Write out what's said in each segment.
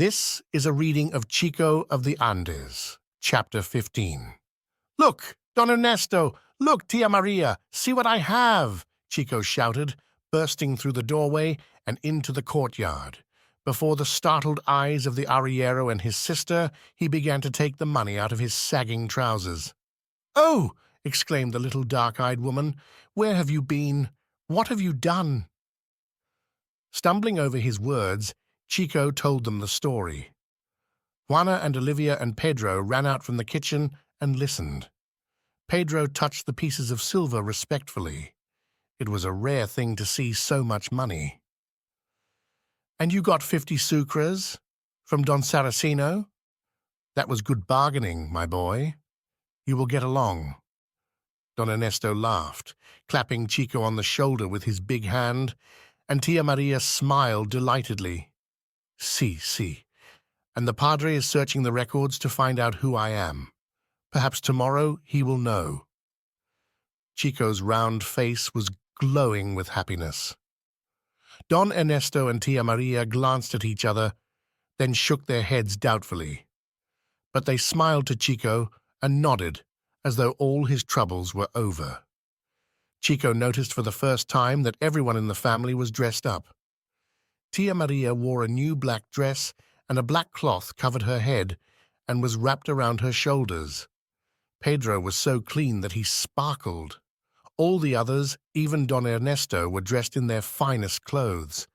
This is a reading of Chico of the Andes, Chapter 15. "Look, Don Ernesto! Look, Tia Maria! See what I have!" Chico shouted, bursting through the doorway and into the courtyard. Before the startled eyes of the arriero and his sister, he began to take the money out of his sagging trousers. "Oh!" exclaimed the little dark-eyed woman. "Where have you been? What have you done?" Stumbling over his words, Chico told them the story. Juana and Olivia and Pedro ran out from the kitchen and listened. Pedro touched the pieces of silver respectfully. It was a rare thing to see so much money. "And you got 50 sucres from Don Saraceno? That was good bargaining, my boy. You will get along." Don Ernesto laughed, clapping Chico on the shoulder with his big hand, and Tia Maria smiled delightedly. Si. And the padre is searching the records to find out who I am. Perhaps tomorrow he will know. Chico's round face was glowing with happiness. Don Ernesto and Tia Maria glanced at each other, then shook their heads doubtfully. But they smiled to Chico and nodded, as though all his troubles were over. Chico noticed for the first time that everyone in the family was dressed up. Tia Maria wore a new black dress, and a black cloth covered her head and was wrapped around her shoulders. Pedro was so clean that he sparkled. All the others, even Don Ernesto, were dressed in their finest clothes.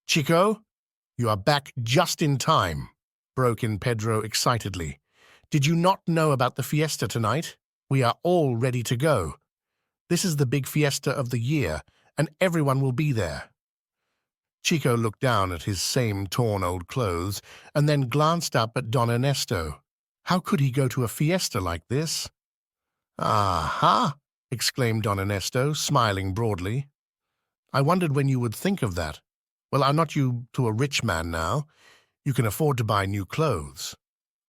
"Chico, you are back just in time," broke in Pedro excitedly. "Did you not know about the fiesta tonight? We are all ready to go. This is the big fiesta of the year, and everyone will be there." Chico looked down at his same torn old clothes and then glanced up at Don Ernesto. How could he go to a fiesta like this? "Aha!" exclaimed Don Ernesto, smiling broadly. "I wondered when you would think of that. Well, are not you to a rich man now? You can afford to buy new clothes."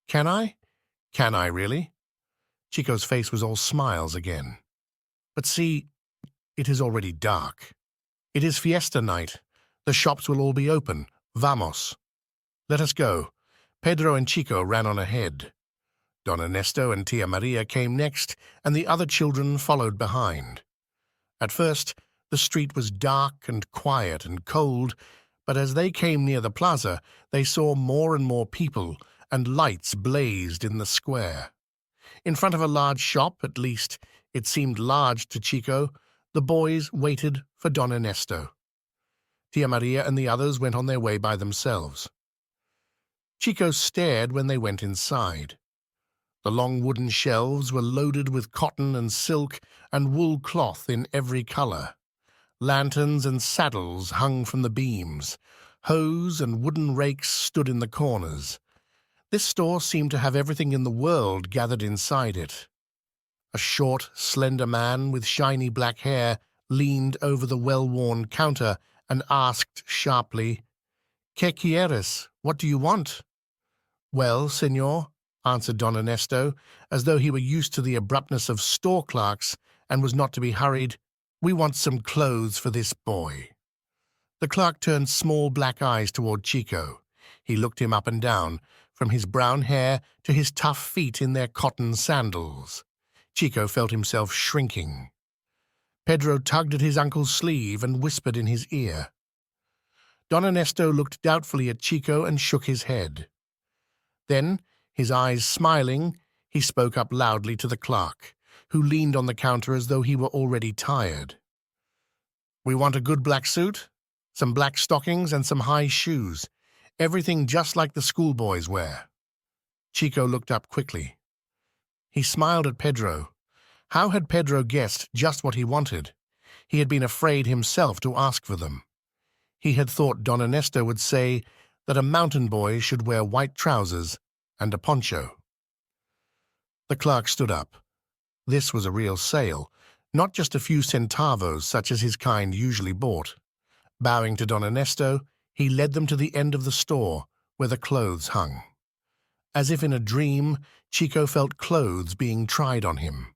"Can I? Can I, really?" Chico's face was all smiles again. "But see, it is already dark. It is fiesta night. The shops will all be open. Vamos. Let us go." Pedro and Chico ran on ahead. Don Ernesto and Tia Maria came next, and the other children followed behind. At first, the street was dark and quiet and cold, but as they came near the plaza, they saw more and more people, and lights blazed in the square. In front of a large shop, at least it seemed large to Chico, the boys waited for Don Ernesto. Tia Maria and the others went on their way by themselves. Chico stared when they went inside. The long wooden shelves were loaded with cotton and silk and wool cloth in every color. Lanterns and saddles hung from the beams. Hoes and wooden rakes stood in the corners. This store seemed to have everything in the world gathered inside it. A short, slender man with shiny black hair leaned over the well-worn counter and asked sharply, "¿Qué quieres? What do you want?" "Well, señor," answered Don Ernesto, as though he were used to the abruptness of store clerks and was not to be hurried, "we want some clothes for this boy." The clerk turned small black eyes toward Chico. He looked him up and down, from his brown hair to his tough feet in their cotton sandals. Chico felt himself shrinking. Pedro tugged at his uncle's sleeve and whispered in his ear. Don Ernesto looked doubtfully at Chico and shook his head. Then, his eyes smiling, he spoke up loudly to the clerk, who leaned on the counter as though he were already tired. "We want a good black suit, some black stockings, and some high shoes. Everything just like the schoolboys wear." Chico looked up quickly. He smiled at Pedro. How had Pedro guessed just what he wanted? He had been afraid himself to ask for them. He had thought Don Ernesto would say that a mountain boy should wear white trousers and a poncho. The clerk stood up. This was a real sale, not just a few centavos such as his kind usually bought. Bowing to Don Ernesto, he led them to the end of the store where the clothes hung. As if in a dream, Chico felt clothes being tried on him.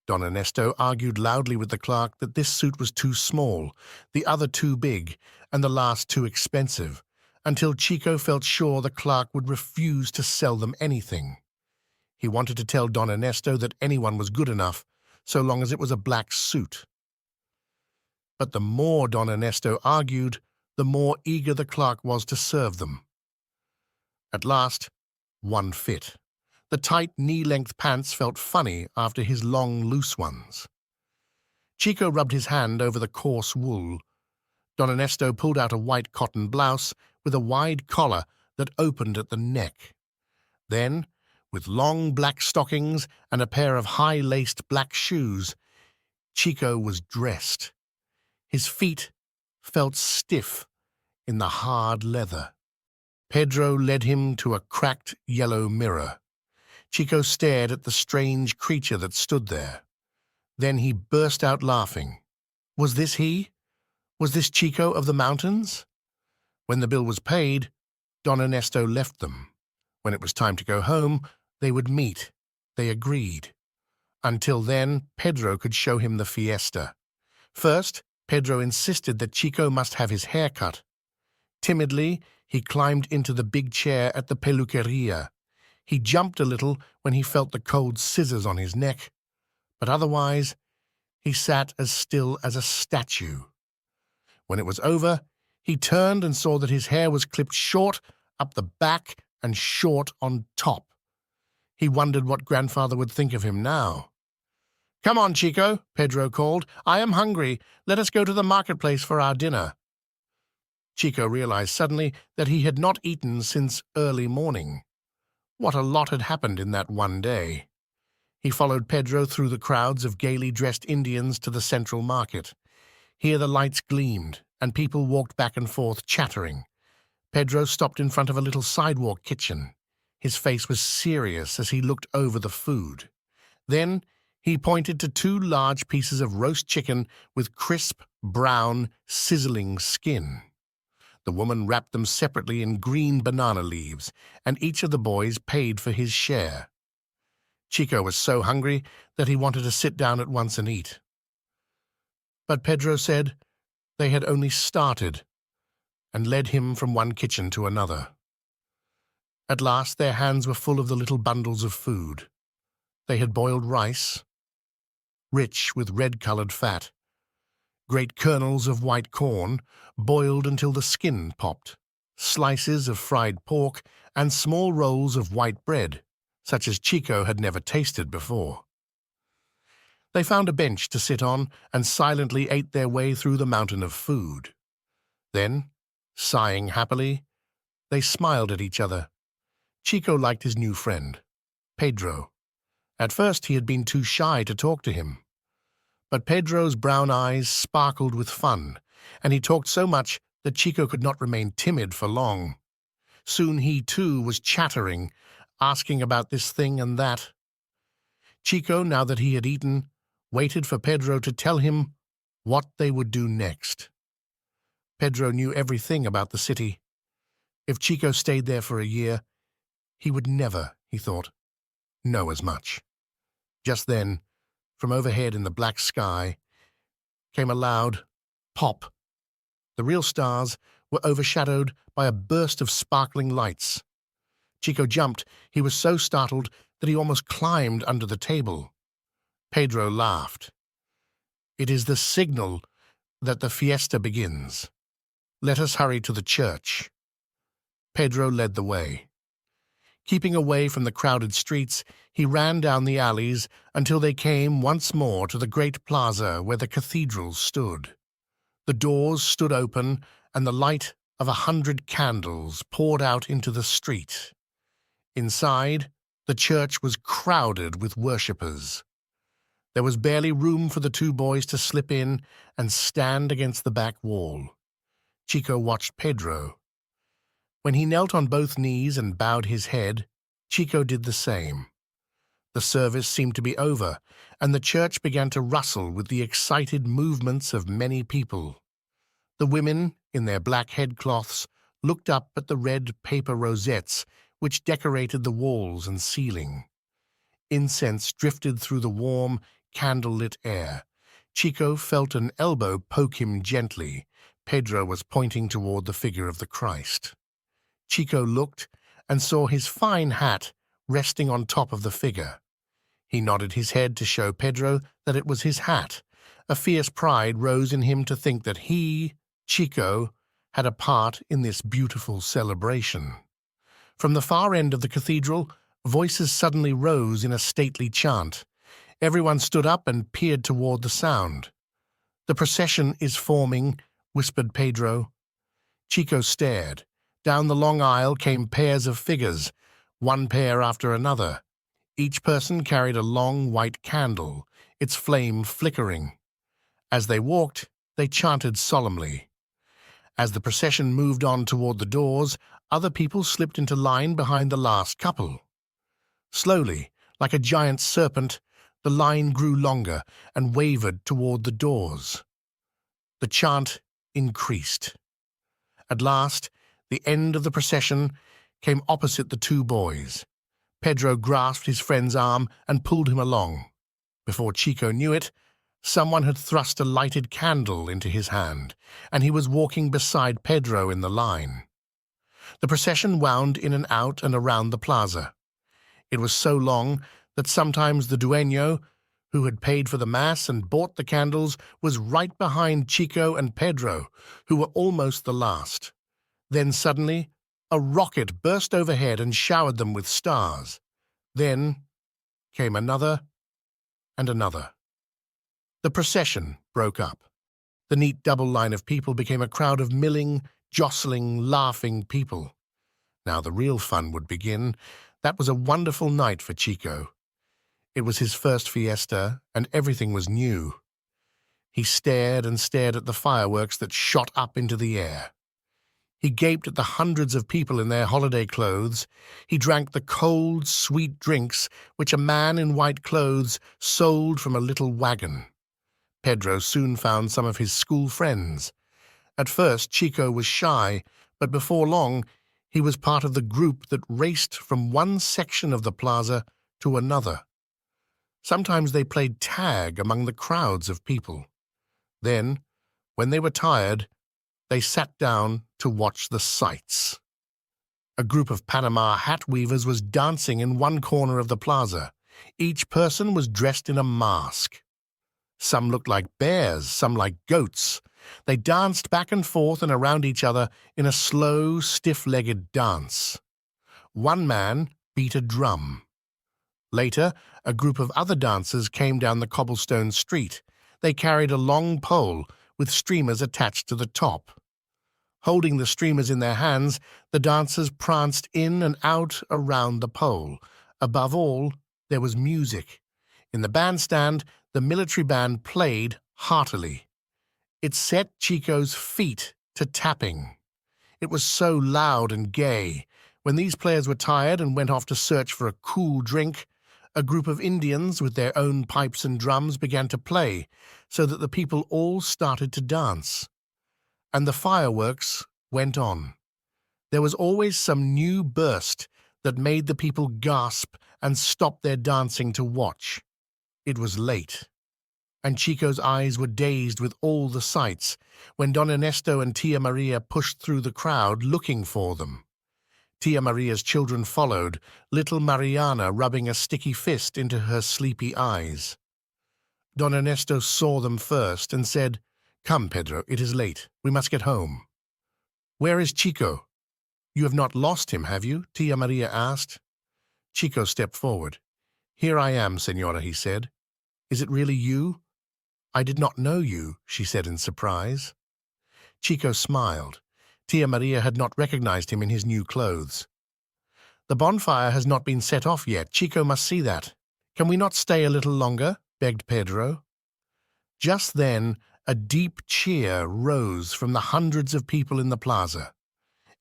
Don Ernesto argued loudly with the clerk that this suit was too small, the other too big, and the last too expensive, until Chico felt sure the clerk would refuse to sell them anything. He wanted to tell Don Ernesto that anyone was good enough, so long as it was a black suit. But the more Don Ernesto argued, the more eager the clerk was to serve them. At last, one fit. The tight knee-length pants felt funny after his long, loose ones. Chico rubbed his hand over the coarse wool. Don Ernesto pulled out a white cotton blouse with a wide collar that opened at the neck. Then, with long black stockings and a pair of high-laced black shoes, Chico was dressed. His feet felt stiff in the hard leather. Pedro led him to a cracked yellow mirror. Chico stared at the strange creature that stood there. Then he burst out laughing. Was this he? Was this Chico of the mountains? When the bill was paid, Don Ernesto left them. When it was time to go home, they would meet. They agreed. Until then, Pedro could show him the fiesta. First, Pedro insisted that Chico must have his hair cut. Timidly, he climbed into the big chair at the peluqueria. He jumped a little when he felt the cold scissors on his neck, but otherwise, he sat as still as a statue. When it was over, he turned and saw that his hair was clipped short up the back and short on top. He wondered what Grandfather would think of him now. "Come on, Chico," Pedro called. "I am hungry. Let us go to the marketplace for our dinner." Chico realized suddenly that he had not eaten since early morning. What a lot had happened in that one day. He followed Pedro through the crowds of gaily dressed Indians to the central market. Here the lights gleamed, and people walked back and forth chattering. Pedro stopped in front of a little sidewalk kitchen. His face was serious as he looked over the food. Then he pointed to 2 large pieces of roast chicken with crisp, brown, sizzling skin. The woman wrapped them separately in green banana leaves, and each of the boys paid for his share. Chico was so hungry that he wanted to sit down at once and eat. But Pedro said they had only started, and led him from one kitchen to another. At last their hands were full of the little bundles of food. They had boiled rice, rich with red-colored fat, great kernels of white corn, boiled until the skin popped, slices of fried pork, and small rolls of white bread, such as Chico had never tasted before. They found a bench to sit on and silently ate their way through the mountain of food. Then, sighing happily, they smiled at each other. Chico liked his new friend, Pedro. At first he had been too shy to talk to him. But Pedro's brown eyes sparkled with fun, and he talked so much that Chico could not remain timid for long. Soon he, too, was chattering, asking about this thing and that. Chico, now that he had eaten, waited for Pedro to tell him what they would do next. Pedro knew everything about the city. If Chico stayed there for a year, he would never, he thought, know as much. Just then, from overhead in the black sky, came a loud pop. The real stars were overshadowed by a burst of sparkling lights. Chico jumped. He was so startled that he almost climbed under the table. Pedro laughed. "It is the signal that the fiesta begins. Let us hurry to the church." Pedro led the way. Keeping away from the crowded streets, he ran down the alleys until they came once more to the great plaza where the cathedral stood. The doors stood open, and the light of 100 candles poured out into the street. Inside, the church was crowded with worshippers. There was barely room for the 2 boys to slip in and stand against the back wall. Chico watched Pedro. When he knelt on both knees and bowed his head, Chico did the same. The service seemed to be over, and the church began to rustle with the excited movements of many people. The women, in their black headcloths, looked up at the red paper rosettes which decorated the walls and ceiling. Incense drifted through the warm, candle-lit air. Chico felt an elbow poke him gently. Pedro was pointing toward the figure of the Christ. Chico looked and saw his fine hat resting on top of the figure. He nodded his head to show Pedro that it was his hat. A fierce pride rose in him to think that he, Chico, had a part in this beautiful celebration. From the far end of the cathedral, voices suddenly rose in a stately chant. Everyone stood up and peered toward the sound. "The procession is forming," whispered Pedro. Chico stared. Down the long aisle came pairs of figures, one pair after another. Each person carried a long white candle, its flame flickering. As they walked, they chanted solemnly. As the procession moved on toward the doors, other people slipped into line behind the last couple. Slowly, like a giant serpent, the line grew longer and wavered toward the doors. The chant increased. At last, the end of the procession came opposite the two boys. Pedro grasped his friend's arm and pulled him along. Before Chico knew it, someone had thrust a lighted candle into his hand, and he was walking beside Pedro in the line. The procession wound in and out and around the plaza. It was so long that sometimes the dueño, who had paid for the mass and bought the candles, was right behind Chico and Pedro, who were almost the last. Then suddenly, a rocket burst overhead and showered them with stars. Then came another and another. The procession broke up. The neat double line of people became a crowd of milling, jostling, laughing people. Now the real fun would begin. That was a wonderful night for Chico. It was his first fiesta, and everything was new. He stared and stared at the fireworks that shot up into the air. He gaped at the hundreds of people in their holiday clothes. He drank the cold, sweet drinks which a man in white clothes sold from a little wagon. Pedro soon found some of his school friends. At first, Chico was shy, but before long, he was part of the group that raced from one section of the plaza to another. Sometimes they played tag among the crowds of people. Then, when they were tired, they sat down to watch the sights. A group of Panama hat weavers was dancing in one corner of the plaza. Each person was dressed in a mask. Some looked like bears, some like goats. They danced back and forth and around each other in a slow, stiff-legged dance. One man beat a drum. Later, a group of other dancers came down the cobblestone street. They carried a long pole with streamers attached to the top. Holding the streamers in their hands, the dancers pranced in and out around the pole. Above all, there was music. In the bandstand, the military band played heartily. It set Chico's feet to tapping. It was so loud and gay. When these players were tired and went off to search for a cool drink, a group of Indians with their own pipes and drums began to play, so that the people all started to dance. And the fireworks went on. There was always some new burst that made the people gasp and stop their dancing to watch. It was late, and Chico's eyes were dazed with all the sights when Don Ernesto and Tia Maria pushed through the crowd looking for them. Tia Maria's children followed, little Mariana rubbing a sticky fist into her sleepy eyes. Don Ernesto saw them first and said, "Come, Pedro, it is late. We must get home." "Where is Chico?" "You have not lost him, have you?" Tia Maria asked. Chico stepped forward. "Here I am, Senora," he said. "Is it really you?" "I did not know you," she said in surprise. Chico smiled. Tia Maria had not recognized him in his new clothes. "The bonfire has not been set off yet. Chico must see that. Can we not stay a little longer?" begged Pedro. Just then, a deep cheer rose from the hundreds of people in the plaza.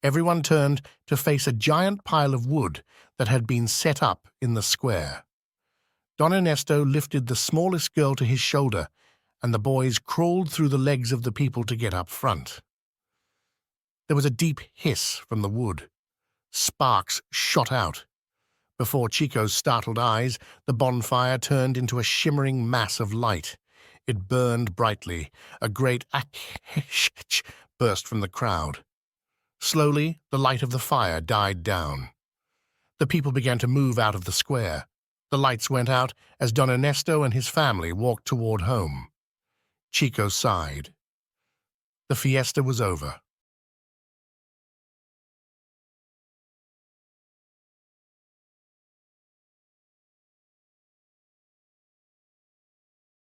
Everyone turned to face a giant pile of wood that had been set up in the square. Don Ernesto lifted the smallest girl to his shoulder, and the boys crawled through the legs of the people to get up front. There was a deep hiss from the wood. Sparks shot out. Before Chico's startled eyes, the bonfire turned into a shimmering mass of light. It burned brightly. A great "ack" burst from the crowd. Slowly, the light of the fire died down. The people began to move out of the square. The lights went out as Don Ernesto and his family walked toward home. Chico sighed. The fiesta was over.